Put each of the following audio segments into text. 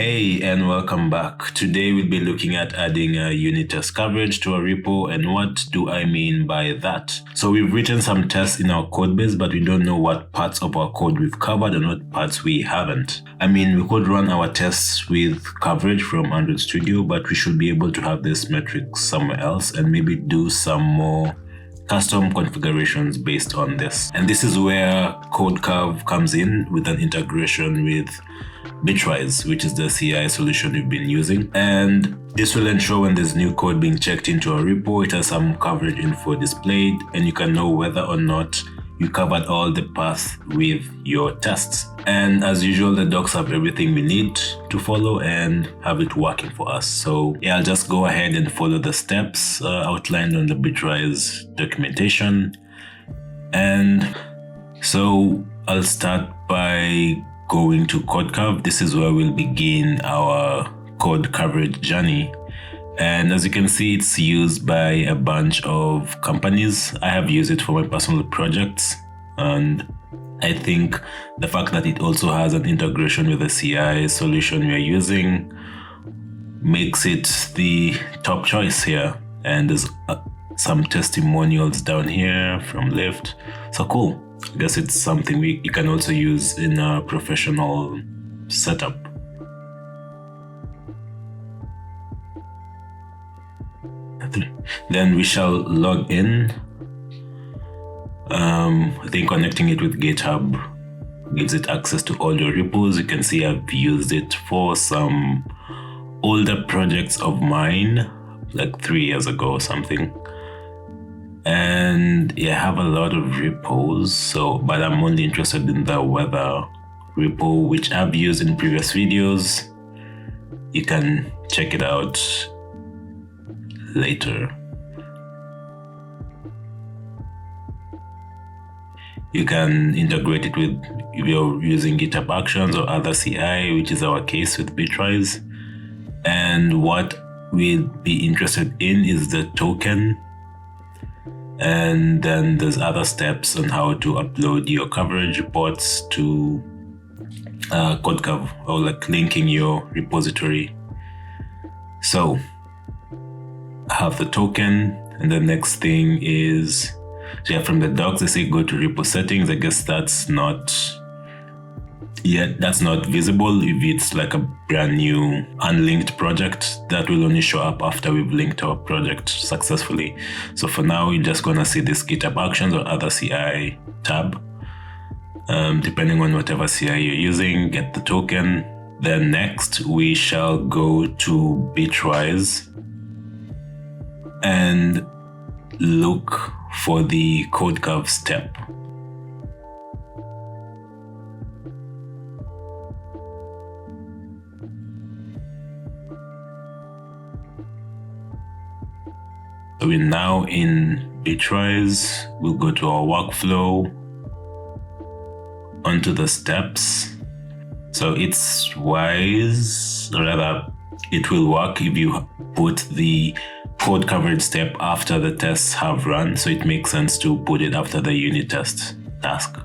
Hey, and welcome back. Today we'll be looking at adding a unit test coverage to a repo, and what do I mean by that? So we've written some tests in our code base, but we don't know what parts of our code we've covered and what parts we haven't. I mean, we could run our tests with coverage from Android Studio, but we should be able to have this metric somewhere else and maybe do some more custom configurations based on this. And this is where Codecov comes in with an integration with Bitrise, which is the CI solution we've been using. And this will ensure when there's new code being checked into a repo, it has some coverage info displayed, and you can know whether or not you covered all the paths with your tests. And as usual, the docs have everything we need to follow and have it working for us. So yeah, I'll just go ahead and follow the steps outlined on the Bitrise documentation. And so I'll start by going to Codecov. This is where we'll begin our code coverage journey. And as you can see, it's used by a bunch of companies. I have used it for my personal projects, and I think the fact that it also has an integration with the CI solution we are using makes it the top choice here. And there's some testimonials down here from Lyft. So cool. I guess it's something you can also use in a professional setup. Then we shall log in. I think connecting it with GitHub gives it access to all your repos. You can see I've used it for some older projects of mine, like 3 years ago or something. And yeah, I have a lot of repos, but I'm only interested in the weather repo, which I've used in previous videos. You can check it out later. You can integrate it with, if you're using GitHub Actions or other CI, which is our case with Bitrise. And what we'd be interested in is the token. And then there's other steps on how to upload your coverage reports to Codecov, or like linking your repository. So I have the token, and the next thing is, from the docs they say go to repo settings. I guess that's not visible if it's like a brand new unlinked project. That will only show up after we've linked our project successfully. So for now, you're just gonna see this GitHub Actions or other CI tab. Depending on whatever CI you're using, get the token. Then next we shall go to Bitrise and look for the Codecov step. So we're now in Bitrise. We'll go to our workflow, onto the steps. So it's wise, or rather, it will work if you put the code coverage step after the tests have run. So it makes sense to put it after the unit test task.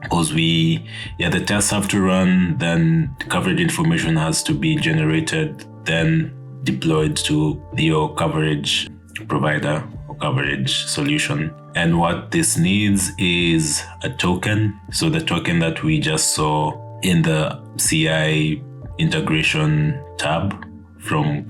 Because the tests have to run, then the coverage information has to be generated, then deployed to your coverage provider or coverage solution. And what this needs is a token. So the token that we just saw in the CI integration tab from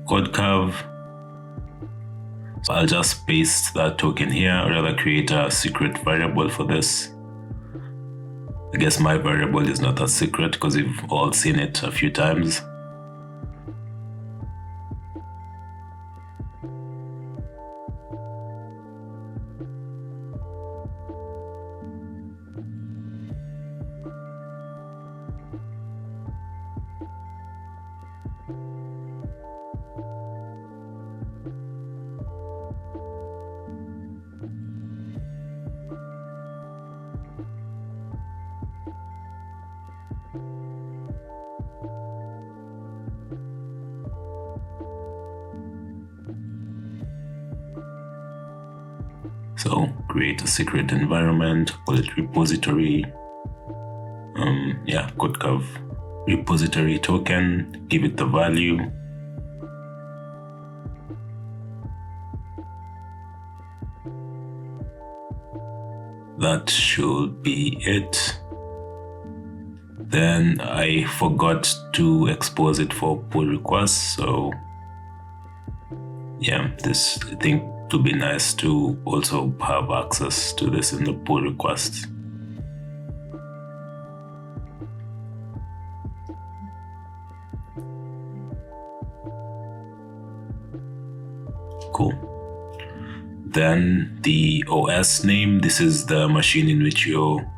Codecov. So I'll just paste that token here, or rather create a secret variable for this. I guess my variable is not a secret because we've all seen it a few times. So create a secret environment, call it repository. Codecov repository token, give it the value. That should be it. Then I forgot to expose it for pull requests, so yeah, this I think it would be nice to also have access to this in the pull requests. Cool. Then the OS name, this is the machine in which your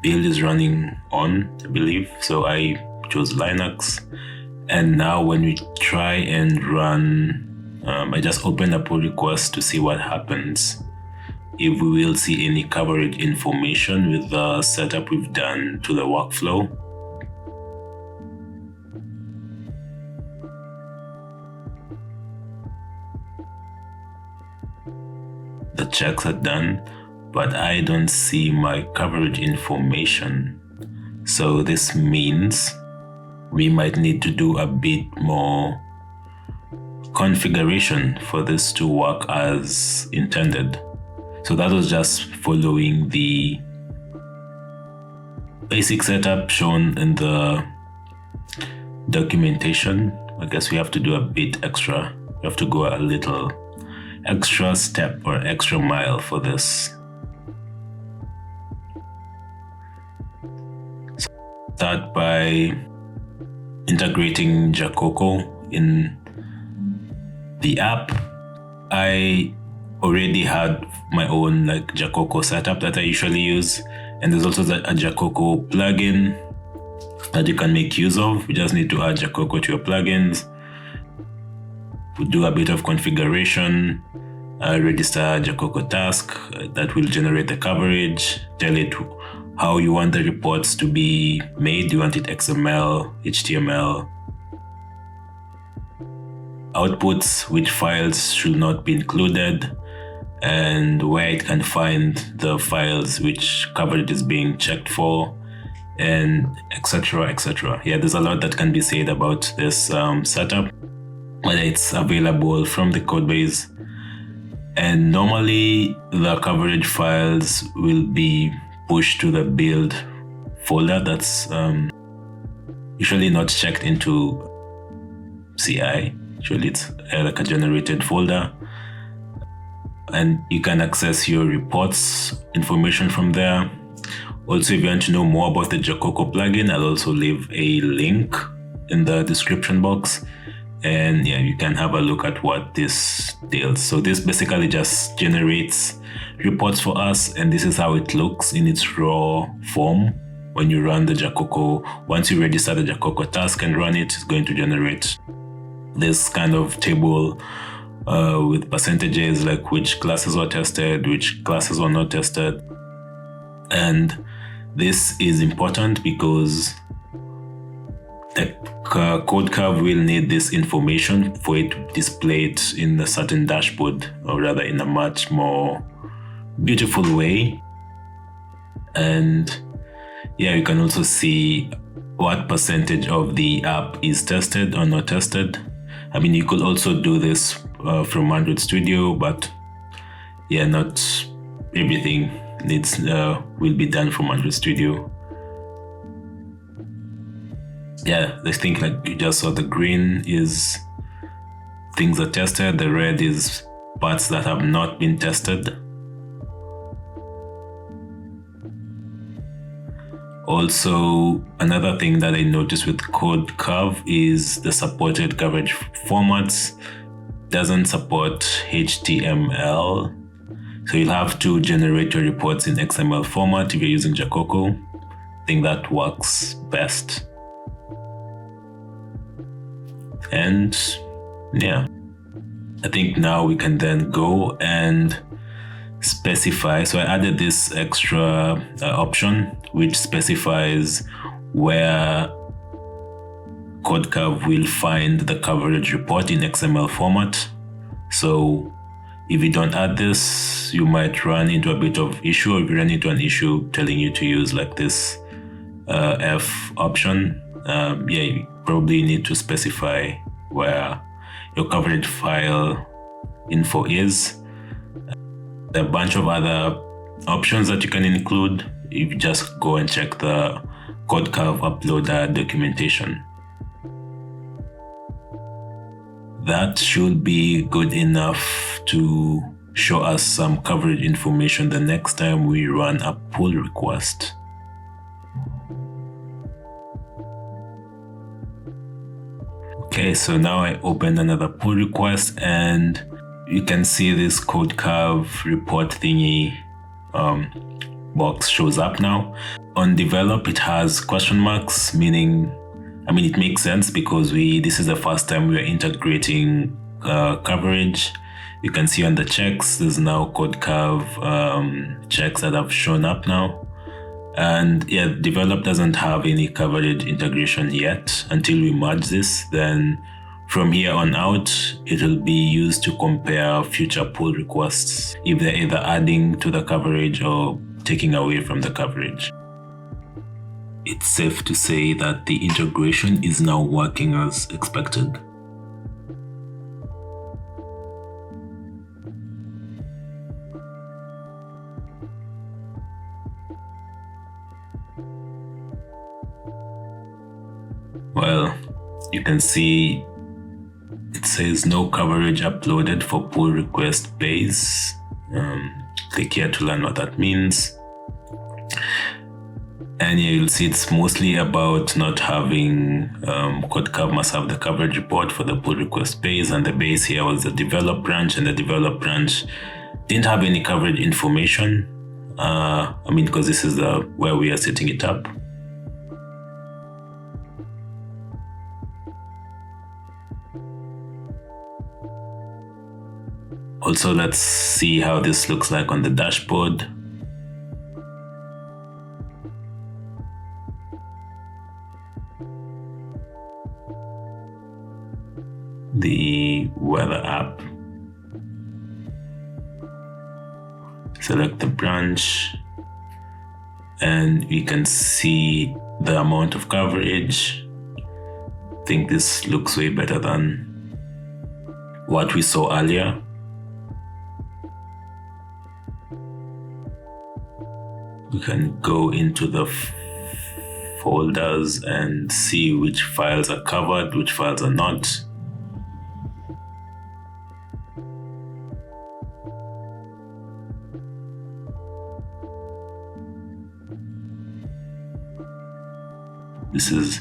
build is running on, I believe. So I chose Linux. And now when we try and run, I just open a pull request to see what happens. If we will see any coverage information with the setup we've done to the workflow. The checks are done, but I don't see my coverage information. So this means we might need to do a bit more configuration for this to work as intended. So that was just following the basic setup shown in the documentation. I guess we have to do a bit extra. We have to go a little extra step or extra mile for this. So start by integrating JaCoCo in the app. I already had my own JaCoCo setup that I usually use, and there's also a JaCoCo plugin that you can make use of. You just need to add JaCoCo to your plugins. We do a bit of configuration, register JaCoCo task that will generate the coverage, tell it how you want the reports to be made. You want it XML, HTML, outputs, which files should not be included, and where it can find the files which coverage is being checked for, and etc. etc. Yeah, there's a lot that can be said about this setup, whether it's available from the codebase. And normally the coverage files will be pushed to the build folder that's usually not checked into CI. Usually it's like a generated folder, and you can access your reports information from there. Also, if you want to know more about the JaCoCo plugin, I'll also leave a link in the description box. And yeah, you can have a look at what this deals. So this basically just generates reports for us, and this is how it looks in its raw form. When you run the JaCoCo, once you register the JaCoCo task and run it, it's going to generate this kind of table with percentages, like which classes were tested, which classes were not tested. And this is important because the Codecov will need this information for it to display it in a certain dashboard, or rather in a much more beautiful way. And yeah, you can also see what percentage of the app is tested or not tested. I mean, you could also do this from Android Studio, but yeah, not everything needs will be done from Android Studio. Yeah, I think like you just saw, the green is things are tested, the red is parts that have not been tested. Also, another thing that I noticed with Codecov is the supported coverage formats doesn't support HTML. So you'll have to generate your reports in XML format if you're using JaCoCo. I think that works best. And yeah, I think now we can then go and specify. So I added this extra option which specifies where Codecov will find the coverage report in XML format. So if you don't add this, you might run into a bit of issue. If you run into an issue telling you to use like this F option, you probably need to specify where your coverage file info is. There are a bunch of other options that you can include. You just go and check the Codecov uploader documentation. That should be good enough to show us some coverage information the next time we run a pull request. Okay, so now I open another pull request and you can see this Codecov report thingy box shows up now. On develop, it has question marks, meaning, it makes sense because this is the first time we are integrating coverage. You can see on the checks, there's now Codecov checks that have shown up now. And yeah, develop doesn't have any coverage integration yet until we merge this. Then from here on out, it will be used to compare future pull requests if they're either adding to the coverage or taking away from the coverage. It's safe to say that the integration is now working as expected. Well, you can see it says no coverage uploaded for pull request base. Click here to learn what that means. And yeah, you'll see it's mostly about not having Codecov must have the coverage report for the pull request base, and the base here was the develop branch, and the develop branch didn't have any coverage information. Because this is where we are setting it up. Also, let's see how this looks like on the dashboard. The weather app. Select the branch and we can see the amount of coverage. I think this looks way better than what we saw earlier. We can go into the folders and see which files are covered, which files are not. This is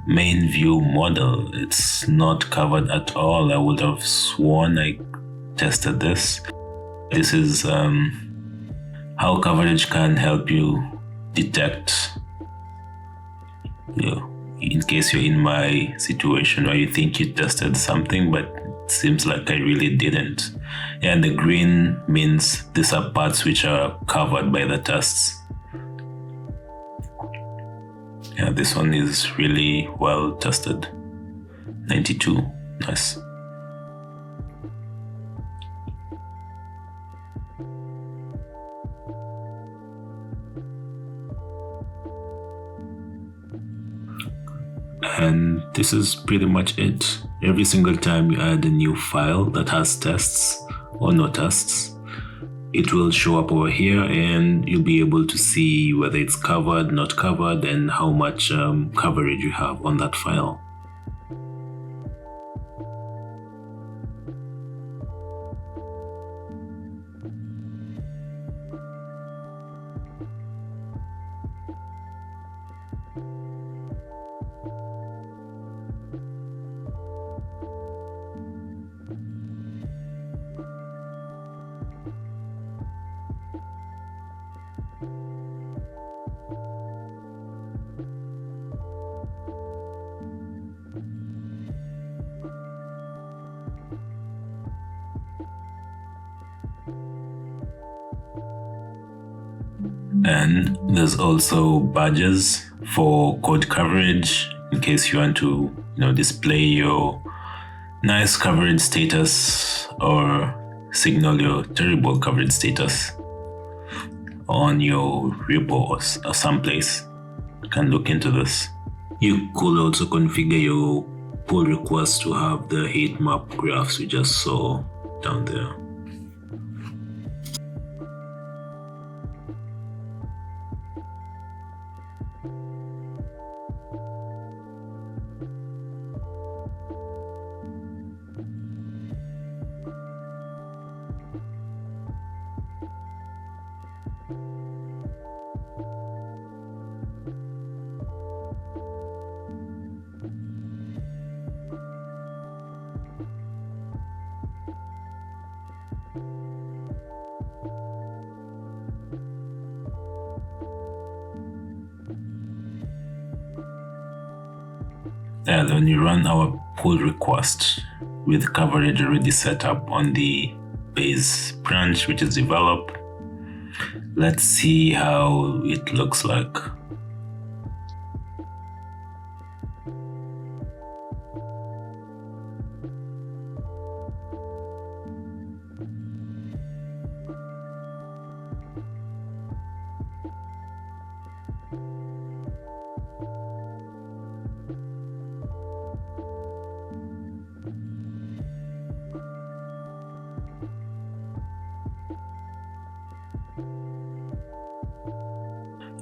main view model. It's not covered at all. I would have sworn I tested this. This is how coverage can help you detect, in case you're in my situation where you think you tested something, but it seems like I really didn't. And the green means these are parts which are covered by the tests. Yeah, this one is really well tested. 92, nice. And this is pretty much it. Every single time you add a new file that has tests or no tests, it will show up over here and you'll be able to see whether it's covered, not covered, and how much coverage you have on that file. And there's also badges for code coverage in case you want to, display your nice coverage status or signal your terrible coverage status on your repo or someplace. You can look into this. You could also configure your pull request to have the heat map graphs we just saw down there. And when you run our pull request with coverage already set up on the base branch, which is develop, let's see how it looks like.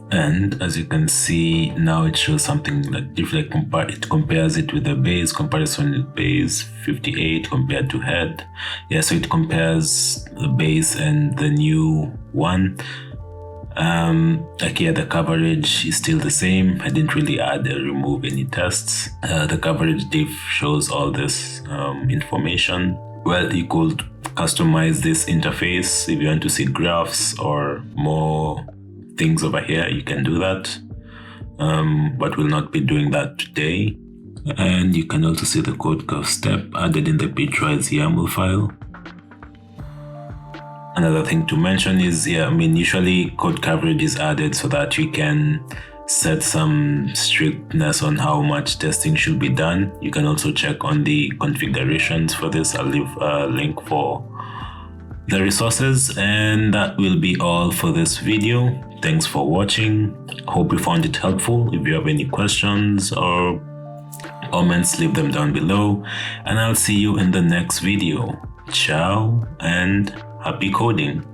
And as you can see, now it shows something like different. It compares it with the base comparison with base 58 compared to head. Yeah, so it compares the base and the new one. Like here, the coverage is still the same. I didn't really add or remove any tests. The coverage diff shows all this information. Well, you could customize this interface if you want to see graphs or more things over here. You can do that, but we'll not be doing that today. And you can also see the Codecov step added in the Bitrise YAML file. Another thing to mention is, usually code coverage is added so that you can set some strictness on how much testing should be done. You can also check on the configurations for this. I'll leave a link for the resources, and that will be all for this video. Thanks for watching. Hope you found it helpful. If you have any questions or comments, leave them down below, and I'll see you in the next video. Ciao and happy coding.